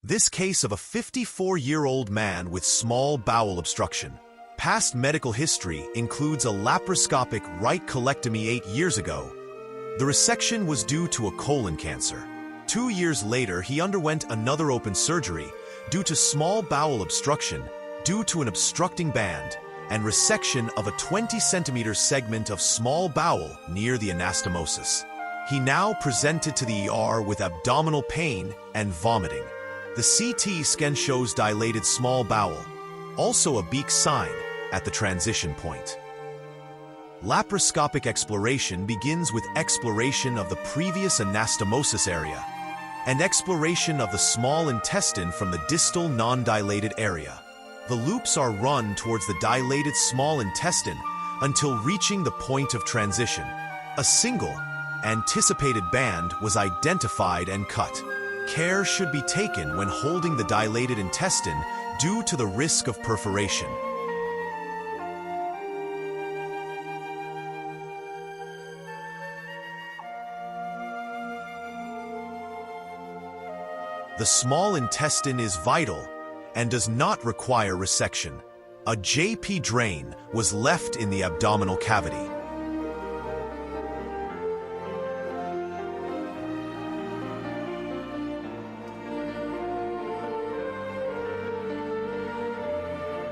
This case of a 54-year-old man with small bowel obstruction. Past medical history includes a laparoscopic right colectomy 8 years ago. The resection was due to a colon cancer. 2 years later, he underwent another open surgery due to small bowel obstruction due to an obstructing band and resection of a 20-centimeter segment of small bowel near the anastomosis. He now presented to the ER with abdominal pain and vomiting. The CT scan shows dilated small bowel, also a Beek sign at the transition point. Laparoscopic exploration begins with exploration of the previous anastomosis area and exploration of the small intestine from the distal non-dilated area. The loops are run towards the dilated small intestine until reaching the point of transition. A single, anticipated band was identified and cut. Care should be taken when holding the dilated intestine due to the risk of perforation. The small intestine is vital and does not require resection. A JP drain was left in the abdominal cavity.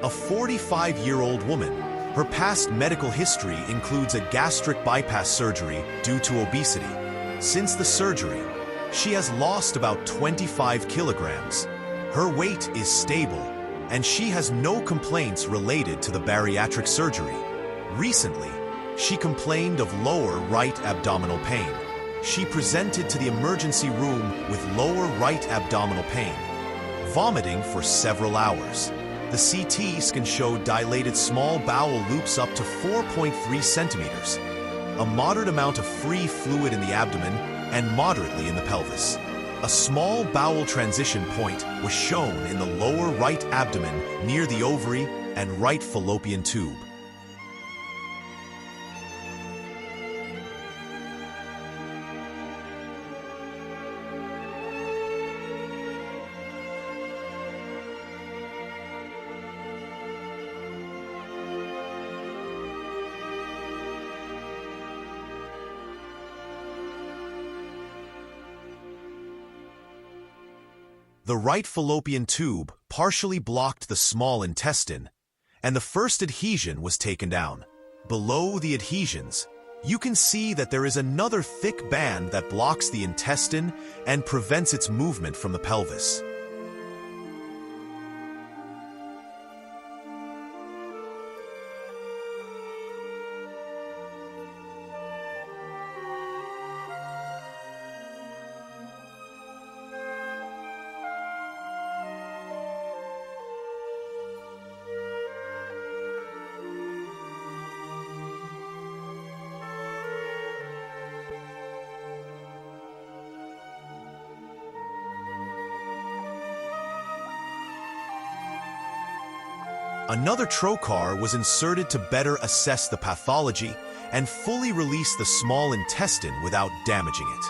A 45-year-old woman. Her past medical history includes a gastric bypass surgery due to obesity. Since the surgery, she has lost about 25 kilograms. Her weight is stable, and she has no complaints related to the bariatric surgery. Recently, she complained of lower right abdominal pain. She presented to the emergency room with lower right abdominal pain, vomiting for several hours. The CT scan showed dilated small bowel loops up to 4.3 centimeters, a moderate amount of free fluid in the abdomen and moderately in the pelvis. A small bowel transition point was shown in the lower right abdomen near the ovary and right fallopian tube. The right fallopian tube partially blocked the small intestine, and the first adhesion was taken down. Below the adhesions, you can see that there is another thick band that blocks the intestine and prevents its movement from the pelvis. Another trocar was inserted to better assess the pathology and fully release the small intestine without damaging it.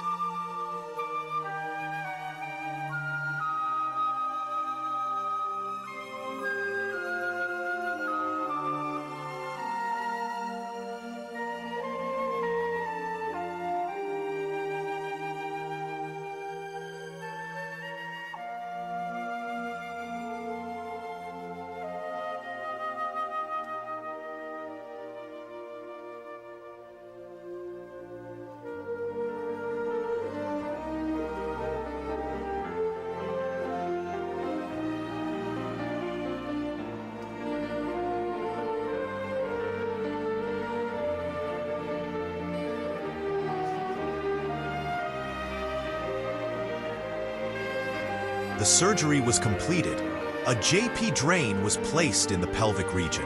The surgery was completed. A JP drain was placed in the pelvic region.